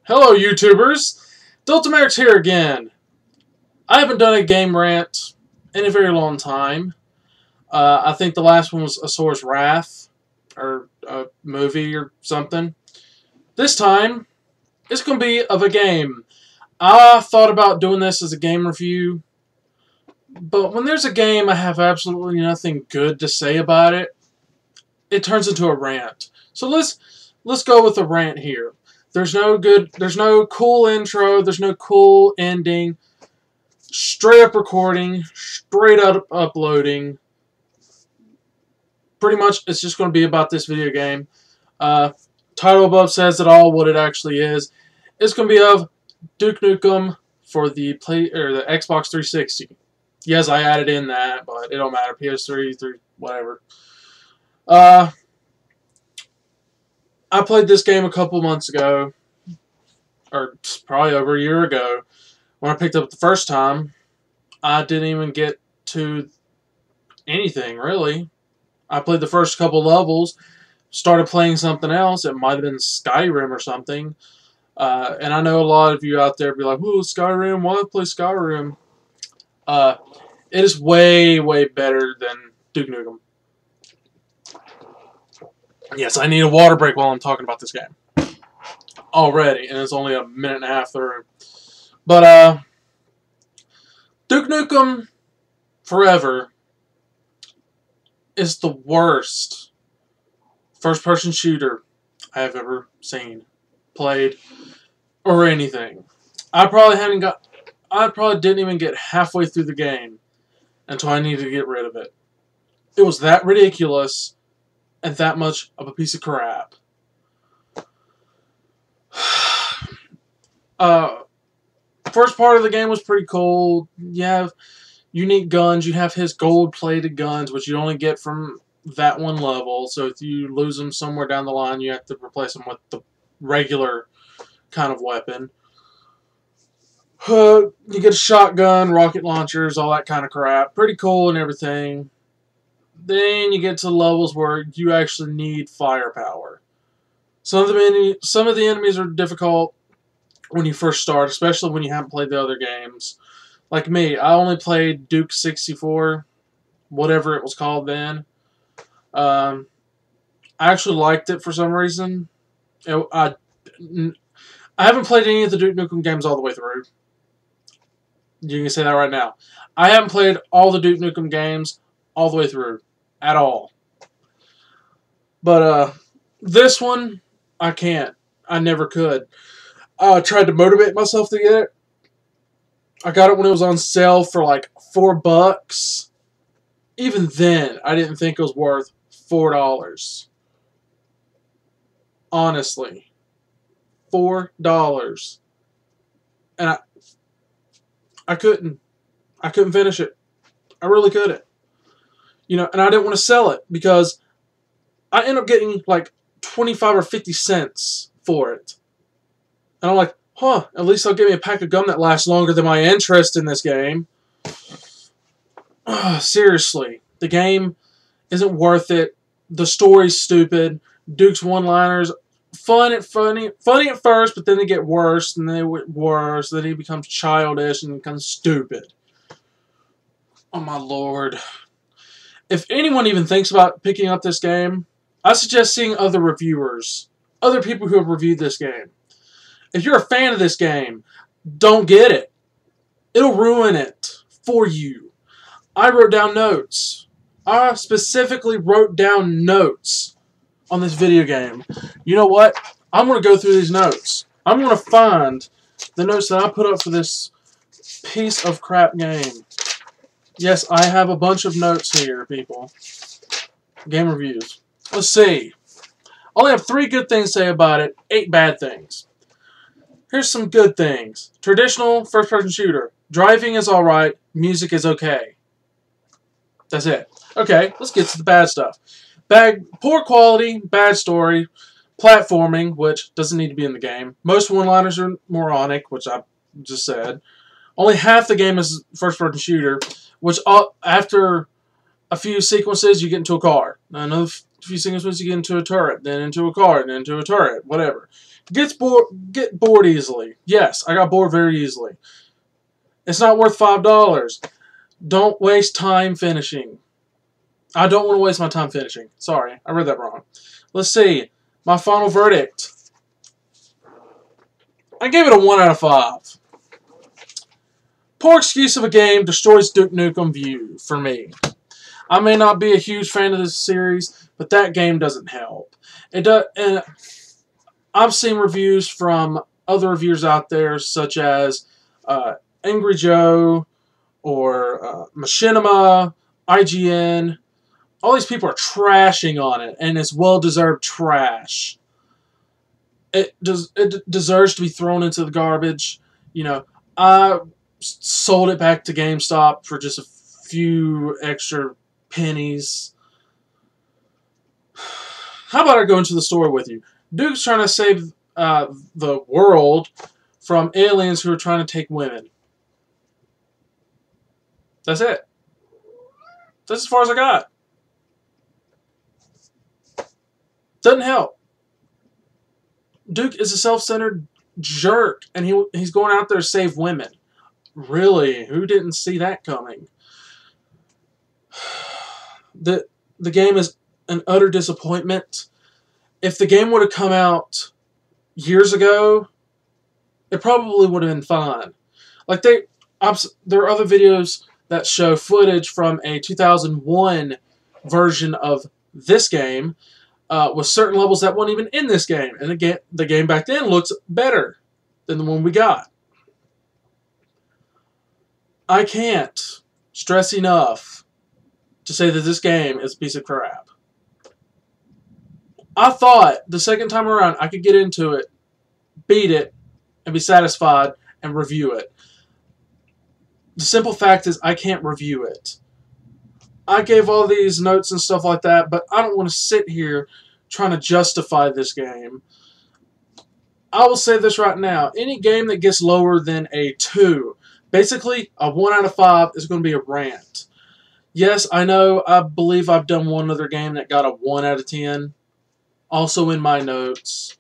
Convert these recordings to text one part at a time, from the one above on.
Hello, YouTubers! Merrix here again. I haven't done a game rant in a very long time. I think the last one was Asor's Wrath, or a movie or something. This time, it's going to be of a game. I thought about doing this as a game review, but when there's a game I have absolutely nothing good to say about it, it turns into a rant. So let's go with a rant here. There's no cool intro, there's no cool ending. Straight up recording, straight up uploading. Pretty much it's just going to be about this video game. Title above says it all, what it actually is. It's going to be of Duke Nukem for the Xbox 360. Yes, I added in that, but it don't matter. PS3, whatever. I played this game a couple months ago, or probably over a year ago. When I picked it up the first time, I didn't even get to anything, really. I played the first couple levels, started playing something else. It might have been Skyrim or something. And I know a lot of you out there be like, "Ooh, Skyrim, why play Skyrim?" It is way, way better than Duke Nukem. Yes, I need a water break while I'm talking about this game. Already, and it's only a minute and a half through. But, Duke Nukem Forever is the worst first-person shooter I have ever seen, played, or anything. I probably didn't even get halfway through the game until I needed to get rid of it. It was that ridiculous and that much of a piece of crap. First part of the game was pretty cool. You have unique guns. You have his gold-plated guns, which you only get from that one level. So if you lose them somewhere down the line, you have to replace them with the regular kind of weapon. You get a shotgun, rocket launchers, all that kind of crap. Pretty cool and everything. Then you get to levels where you actually need firepower. Some of the enemies are difficult when you first start, especially when you haven't played the other games. Like me, I only played Duke 64, whatever it was called then. I actually liked it for some reason. I haven't played any of the Duke Nukem games all the way through. You can say that right now. I haven't played all the Duke Nukem games all the way through. At all. But, this one, I can't. I never could. I tried to motivate myself to get it. I got it when it was on sale for like $4. Even then, I didn't think it was worth $4. Honestly. $4. And I couldn't finish it. I really couldn't. You know, and I didn't want to sell it because I ended up getting like 25 or 50 cents for it. And I'm like, huh, at least they'll give me a pack of gum that lasts longer than my interest in this game. Seriously, the game isn't worth it. The story's stupid. Duke's one-liners, funny at first, but then they get worse, and then they get worse, then he becomes childish and becomes stupid. Oh my lord. If anyone even thinks about picking up this game, I suggest seeing other reviewers, other people who have reviewed this game. If you're a fan of this game, don't get it. It'll ruin it for you. I wrote down notes. I specifically wrote down notes on this video game. You know what? I'm going to go through these notes. I'm going to find the notes that I put up for this piece of crap game. Yes, I have a bunch of notes here, people. Game reviews. Let's see. I only have 3 good things to say about it, 8 bad things. Here's some good things. Traditional first-person shooter. Driving is alright. Music is okay. That's it. Okay, let's get to the bad stuff. Poor quality, bad story, platforming, which doesn't need to be in the game. Most one-liners are moronic, which I just said. Only half the game is first-person shooter, which after a few sequences, you get into a car. Another a few sequences you get into a turret, then into a car, then into a turret, whatever. Get bored easily. Yes, I got bored very easily. It's not worth $5. Don't waste time finishing. I don't want to waste my time finishing. Sorry, I read that wrong. Let's see. My final verdict. I gave it a 1 out of 5. Poor excuse of a game destroys Duke Nukem view for me. I may not be a huge fan of this series, but that game doesn't help. It does, and I've seen reviews from other reviewers out there, such as Angry Joe or Machinima, IGN. All these people are trashing on it, and it's well-deserved trash. It deserves to be thrown into the garbage. You know, I sold it back to GameStop for just a few extra pennies. How about I go into the story with you? Duke's trying to save the world from aliens who are trying to take women. That's it. That's as far as I got. Doesn't help. Duke is a self-centered jerk, and he's going out there to save women. Really? Who didn't see that coming? The game is an utter disappointment. If the game would have come out years ago, it probably would have been fine. Like there are other videos that show footage from a 2001 version of this game with certain levels that weren't even in this game, and the game back then looks better than the one we got. I can't stress enough to say that this game is a piece of crap. I thought the second time around I could get into it, beat it, and be satisfied and review it. The simple fact is I can't review it. I gave all these notes and stuff like that, but I don't want to sit here trying to justify this game. I will say this right now. Any game that gets lower than a 2, basically a 1 out of 5, is going to be a rant. Yes, I know, I believe I've done one other game that got a 1 out of 10. Also in my notes.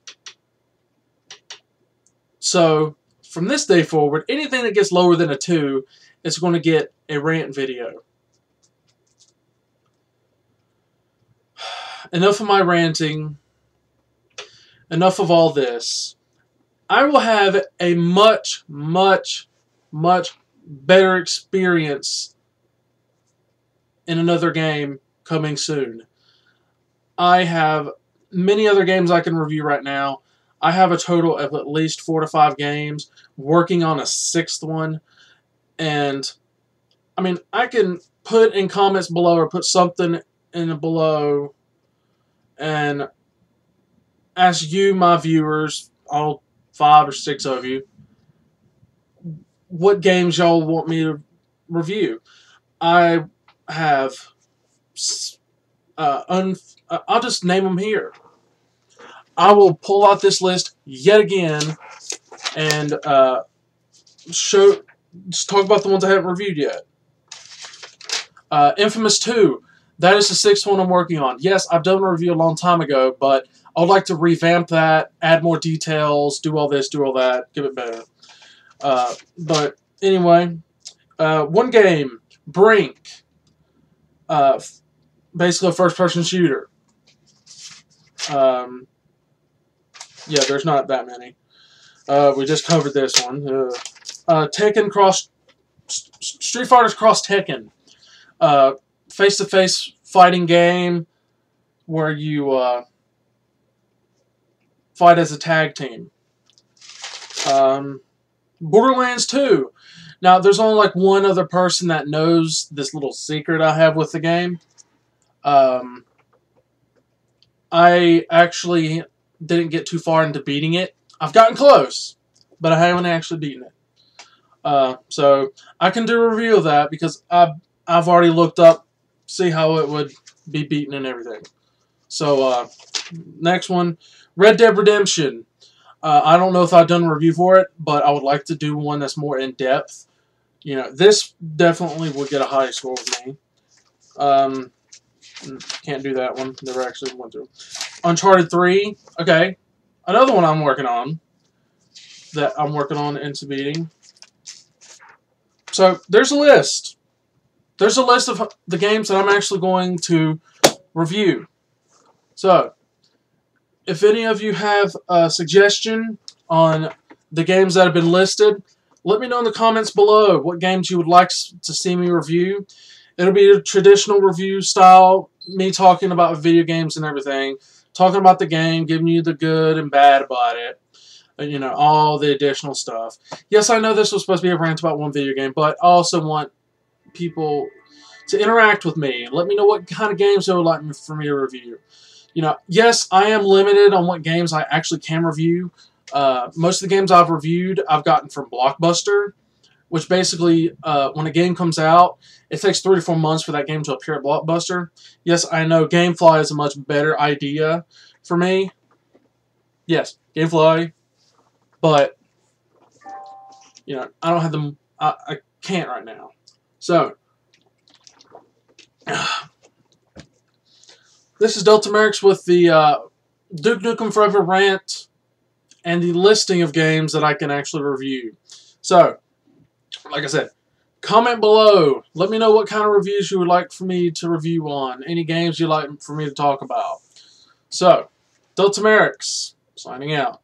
So, from this day forward, anything that gets lower than a 2 is going to get a rant video. Enough of my ranting. Enough of all this. I will have a much, much, much better experience in another game coming soon. I have many other games I can review right now. I have a total of at least 4 to 5 games, working on a 6th one. And, I mean, I can put in comments below or put something in below and ask you, my viewers, all 5 or 6 of you, what games y'all want me to review. I have, I'll just name them here. I will pull out this list yet again and just talk about the ones I haven't reviewed yet. Infamous 2. That is the 6th one I'm working on. Yes, I've done a review a long time ago, but I would like to revamp that, add more details, do all this, do all that, give it better. But anyway, one game, Brink. Basically a first-person shooter. Yeah, there's not that many. We just covered this one. Tekken Cross... Street Fighters Cross Tekken. Face-to-face fighting game where you fight as a tag team. Borderlands 2. Now, there's only like one other person that knows this little secret I have with the game. I actually didn't get too far into beating it. I've gotten close, but I haven't actually beaten it. So I can do a review of that because I've already looked up, see how it would be beaten and everything. So next one, Red Dead Redemption. I don't know if I've done a review for it, but I would like to do one that's more in depth. You know, this definitely would get a high score with me. Can't do that one. Never actually went through. Uncharted 3. Okay. Another one I'm working on. Into beating. So, there's a list. There's a list of the games that I'm actually going to review. So, if any of you have a suggestion on the games that have been listed, let me know in the comments below what games you would like to see me review. It'll be a traditional review style, me talking about video games and everything, talking about the game, giving you the good and bad about it, you know, all the additional stuff. Yes, I know this was supposed to be a rant about one video game, but I also want people to interact with me and let me know what kind of games they would like for me to review. You know, yes, I am limited on what games I actually can review. Most of the games I've reviewed, I've gotten from Blockbuster, which basically, when a game comes out, it takes 3 to 4 months for that game to appear at Blockbuster. Yes, I know GameFly is a much better idea for me. Yes, GameFly, but, you know, I don't have them, I can't right now. So, this is Delta Merrix with the Duke Nukem Forever rant and the listing of games that I can actually review. So, like I said, comment below. Let me know what kind of reviews you would like for me to review on. Any games you'd like for me to talk about. So, Delta Merrix, signing out.